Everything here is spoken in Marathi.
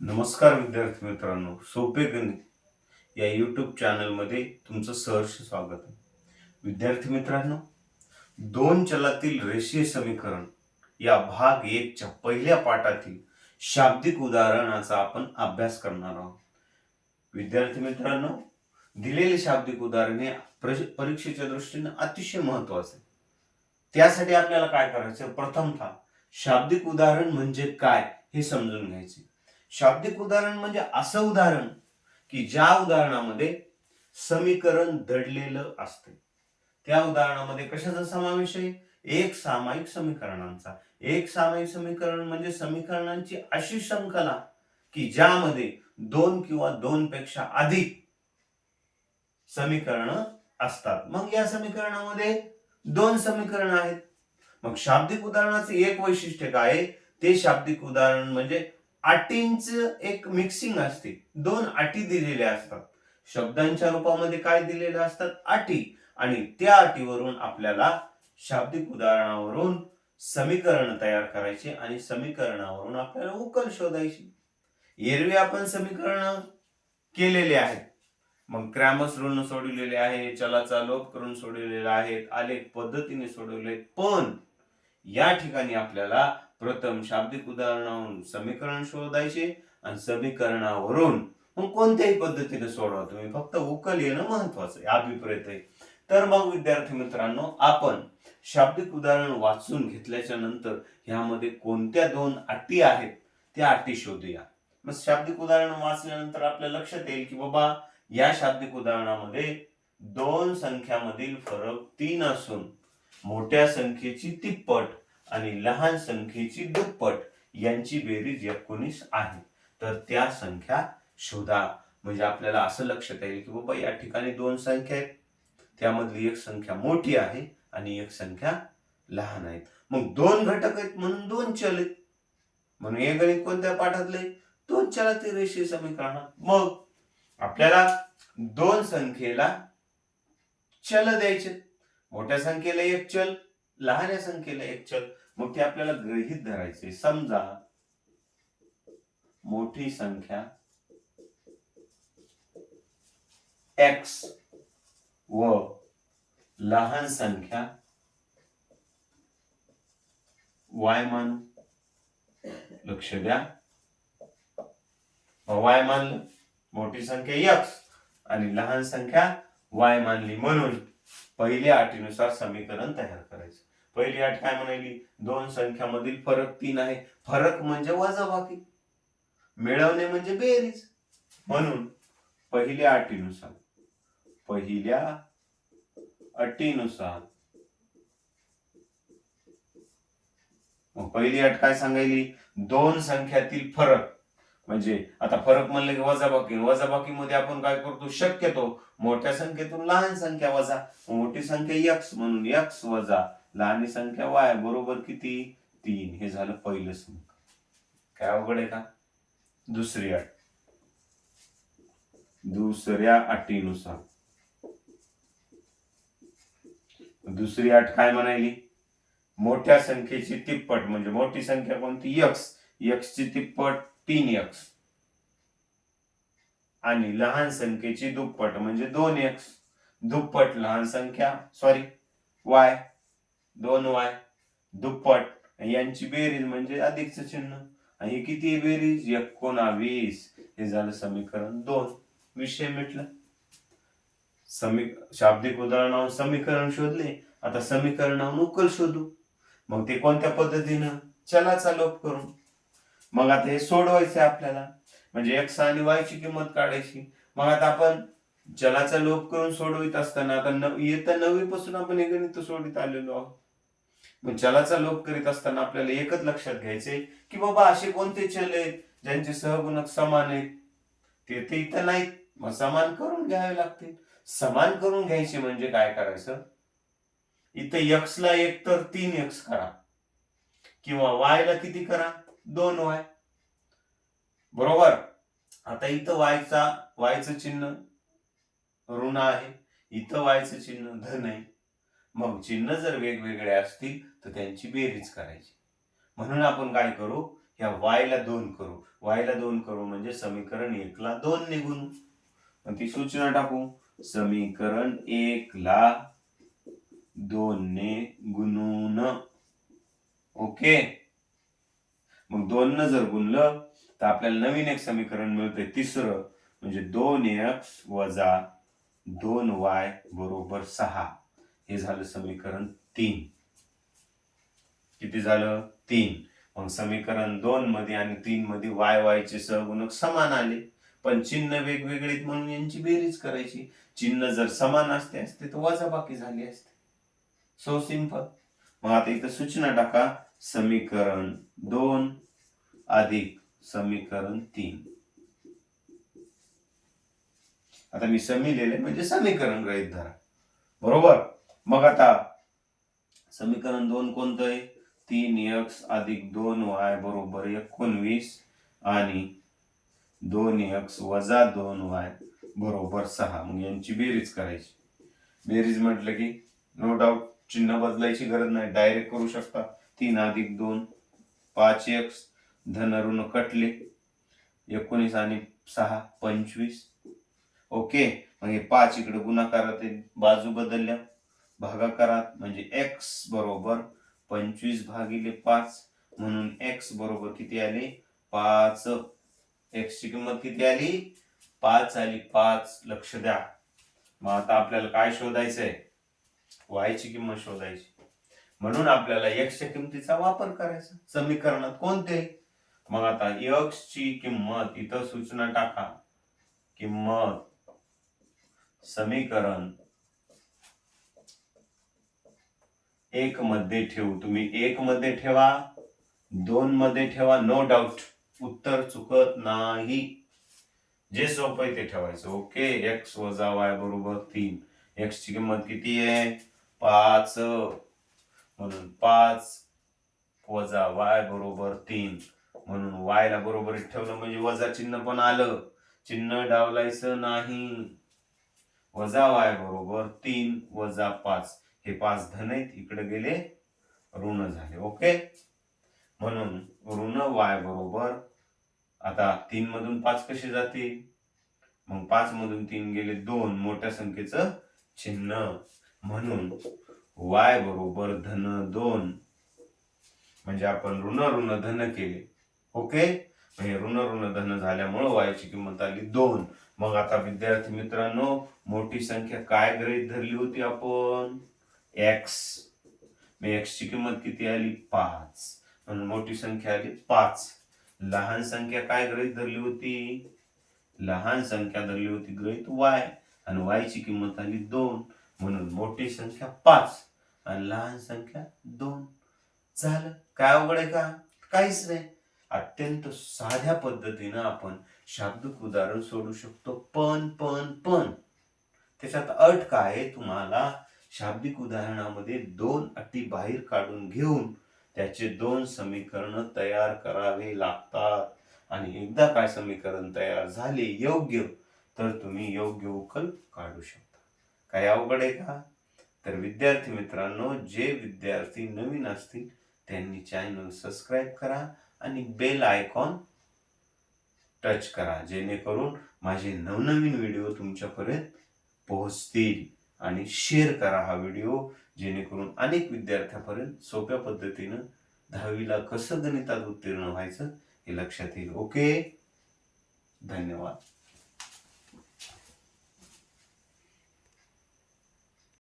नमस्कार विद्यार्थी मित्रांनो, सोपे गणित या यूट्यूब चॅनलमध्ये तुमचं सहर्ष स्वागत आहे. विद्यार्थी मित्रांनो, दोन चलातील रेषीय समीकरण या भाग 1 च्या पहिल्या पाठातील शाब्दिक उदाहरणाचा आपण अभ्यास करणार आहोत. विद्यार्थी मित्रांनो, दिलेले शाब्दिक उदाहरण हे परीक्षेच्या दृष्टीने अतिशय महत्वाचे आहे. त्यासाठी आपल्याला काय करायचं, प्रथमतः शाब्दिक उदाहरण म्हणजे काय हे समजून घ्यायचे. शाब्दिक उदाहरण म्हणजे असं उदाहरण की ज्या उदाहरणामध्ये समीकरण दडलेलं असते. त्या उदाहरणामध्ये कशाचा समावेश आहे? एक सामायिक समीकरणांचा. एक सामायिक समीकरण म्हणजे समीकरणांची अशी शृंखला की ज्यामध्ये दोन किंवा दोन पेक्षा अधिक समीकरण असतात. मग या समीकरणामध्ये दोन समीकरण आहेत. मग शाब्दिक उदाहरणाचे एक वैशिष्ट्य काय आहे? ते शाब्दिक उदाहरण म्हणजे अटींचं एक मिक्सिंग असते. दोन अटी दिलेल्या असतात. शब्दांच्या रूपामध्ये काय दिलेल्या असतात? अटी. आणि त्या अटीवरून आपल्याला शाब्दिक उदाहरणावरून समीकरण तयार करायचे आणि समीकरणावरून आपल्याला उकल शोधायची. एरवी आपण समीकरण केलेले आहेत. मग क्रॅमर्स रूलने सोडवलेले आहे, चलाचा लोप करून सोडवलेले आहेत, आलेख पद्धतीने सोडवले. पण या ठिकाणी आपल्याला प्रथम शाब्दिक उदाहरणावरून समीकरण शोधायचे आणि समीकरणावरून मग कोणत्याही पद्धतीने सोडवा तुम्ही, फक्त उकल येणं महत्वाचं आहे, अभिप्रेत आहे. तर मग विद्यार्थी मित्रांनो, आपण शाब्दिक उदाहरण वाचून घेतल्याच्या नंतर यामध्ये कोणत्या दोन अटी आहेत त्या अटी शोधूया. मग शाब्दिक उदाहरण वाचल्यानंतर आपल्या लक्षात येईल की बाबा या शाब्दिक उदाहरणामध्ये दोन संख्यामधील फरक 3 असून मोठ्या संख्येची तिप्पट आणि लहान संख्येची दुप्पट यांची बेरीज 19 आहे. तर त्या संख्या शोधा. म्हणजे आपल्याला असं लक्षात येईल की बाबा या ठिकाणी दोन संख्या आहेत, त्यामधली एक संख्या मोठी आहे आणि एक संख्या लहान आहे. मग दोन घटक आहेत म्हणून दोन चल आहेत. म्हणून हे गणित कोणत्या पाठातले? दोन चलातील रेषीय समीकरणात. मग आपल्याला दोन संख्येला चल द्यायचे. मोठ्या संख्येला एक चल, लहान संख्येला एक चल. मग ते आपल्याला गृहीत धरायचे. समजा मोठी संख्या x व लहान संख्या y मानू. लक्ष द्या, y मानलं, मोठी संख्या x आणि लहान संख्या y मानली. म्हणून पहिल्या अटीनुसार समीकरण तयार करायचं. पहिली अट काय म्हणाली? दोन संख्यामधील फरक 3 आहे. फरक म्हणजे वजाबाकी, मिळवणे म्हणजे बेरीज. म्हणून पहिल्या अटीनुसार मग पहिली अट काय सांगायली? दोन संख्यातील फरक म्हणजे आता फरक म्हणलं की वजाबाकी. वजाबाकीमध्ये आपण काय करतो? शक्यतो मोठ्या संख्येतून लहान संख्या वजा. मोठी संख्या x म्हणून x वजा लहान संख्या y बरोबर किती? 3. हे झालं पहिलं समीकरण. काय अवघड आहे का? दुसरी अट. दुसऱ्या अटीनुसार दुसरी अट काय म्हणाली? मोठ्या संख्येची तिप्पट म्हणजे मोठी संख्या कोणती? x ची तिप्पट 3x आणि लहान संख्येची दुप्पट म्हणजे 2x. दुप्पट लहान संख्या y 2y दुप्पट यांची बेरीज म्हणजे अधिकचं चिन्ह. आणि हे किती बेरीज? 19. हे झालं समीकरण 2. विषय मिटला. शाब्दिक उदाहरणावरून समीकरण शोधले. आता समीकरणावरून उकल शोधू. मग ते कोणत्या पद्धतीनं? चलाचा लोप करून. मग आता हे सोडवायचे आपल्याला, म्हणजे x आणि y ची किंमत काढायची. मग आता आपण चलाचा लोप करून सोडवित असताना आता इयत्ता 9वी पासून आपण हे गणित सोडवित आलेलो आहोत. मग चलाचा लोप करीत असताना आपल्याला एकच लक्षात घ्यायचंय की बाबा असे कोणते चल आहेत ज्यांचे सहगुणक समान आहेत? ते इथं नाहीत. मग समान करून घ्यावे लागतील. समान करून घ्यायचे म्हणजे काय करायचं? इथं x ला एक तर 3x करा किंवा y ला किती करा? 2y. बरोबर. आता इथं yचं चिन्ह ऋण आहे, इथं yचं चिन्ह धन आहे. मग चिन्ह जर वेगवेगळे असतील तर त्यांची बेरीज करायची. म्हणून आपण काय करू? ह्या वायला 2 करू. वायला 2 करू म्हणजे समीकरण 1 ला 2 ने गुणू. मग ती सूचना टाकू. समीकरण 1 ला 2 ने गुणून. ओके. मग 2 न जर गुणलं तर आपल्याला नवीन एक समीकरण मिळतंय तिसरं, म्हणजे 2x वजा 2y बरोबर 6. हे झालं समीकरण 3. किती झालं? 3. मग समीकरण 2 मध्ये आणि 3 मध्ये y चे सहगुणक समान आले, पण चिन्ह वेगवेगळे म्हणून यांची बेरीज करायची. चिन्ह जर समान असते तर वजाबाकी झाली असते. So simple. मग आता इथं सूचना टाका. समीकरण 2 अधिक समीकरण 3. आता मी समी लिहिले म्हणजे समीकरण गृहीत धरा. बरोबर. मग आता समीकरण 2 कोणतं आहे? 3x अधिक 2y बरोबर 19 आणि 2x वजा 2y बरोबर 6. मग यांची बेरीज करायची. बेरीज म्हटलं की नो डाऊट चिन्ह बदलायची गरज नाही, डायरेक्ट करू शकता. 3 अधिक 2 5x, धन ऋण कटले, 19 आणि 6 25. ओके. मग हे 5 इकडे गुणाकारात बाजू बदलल्या, भागाकारात म्हणजे x बरोबर 25 भागिले 5, म्हणून x बरोबर किती आले? 5. x ची किंमत किती आली? 5 आली. 5. लक्ष द्या. मग आता आपल्याला काय शोधायचंय? y ची किंमत शोधायची. म्हणून आपल्याला x च्या किमतीचा वापर करायचा. समीकरणात कोणते? मग आता x ची किंमत इथं सूचना टाका. किंमत समीकरण 1 मध्ये ठेवू. तुम्ही 1 मध्ये ठेवा, 2 मध्ये ठेवा, नो डाऊट उत्तर चुकत नाही. जे सोपं आहे ते ठेवायचं. ओके. x वजा y बरोबर 3. x ची किंमत किती आहे? 5. म्हणून 5 वजा y बरोबर 3. म्हणून y ला बरोबरीत ठेवलं म्हणजे वजा चिन्ह पण आलं. चिन्ह डावलायचं नाही. वजा y बरोबर 3 वजा 5. हे 5 धन आहेत, इकडे गेले ऋण झाले. ओके. म्हणून ऋण y बरोबर, आता 3 मधून 5 कसे जातील? मग 5 मधून 3 गेले 2, मोठ्या संख्येचं चिन्ह, म्हणून y बरोबर धन 2. म्हणजे आपण ऋण ऋण धन केले. ओके. म्हणजे ऋण ऋण धन झाल्यामुळे y ची किंमत आली 2. मग आता विद्यार्थी मित्रांनो, मोठी संख्या काय गृहीत धरली होती आपण? x. मग x ची किंमत किती आली? 5. म्हणून मोठी संख्या आली 5. लहान संख्या काय गृहीत धरली होती? लहान संख्या धरली होती गृहीत y, आणि y ची किंमत आली 2. म्हणून मोठी संख्या 5 आणि लहान संख्या 2. झालं. काय अवघड आहे का? काहीच नाही. अत्यंत साध्या पद्धतीनं आपण शाब्दिक उदाहरण सोडू शकतो. पण त्याच्यात अट काय आहे? तुम्हाला शाब्दिक उदाहरणामध्ये 2 अटी बाहेर काढून घेऊन त्याचे 2 समीकरण तयार करावे लागतात. आणि एकदा काय समीकरण तयार झाले योग्य, तर तुम्ही योग्य उकल काढू शकता. काय अवघड आहे का? तर विद्यार्थी मित्रांनो, जे विद्यार्थी नवीन असतील त्यांनी चॅनल सबस्क्राईब करा आणि बेल आयकॉन टच करा, जेणेकरून माझे नवनवीन व्हिडिओ तुमच्यापर्यंत पोहोचतील. आणि शेअर करा हा व्हिडिओ, जेणेकरून अनेक विद्यार्थ्यांपर्यंत सोप्या पद्धतीनं 10वीला कसं गणितात उत्तीर्ण व्हायचं हे लक्षात येईल. ओके. धन्यवाद.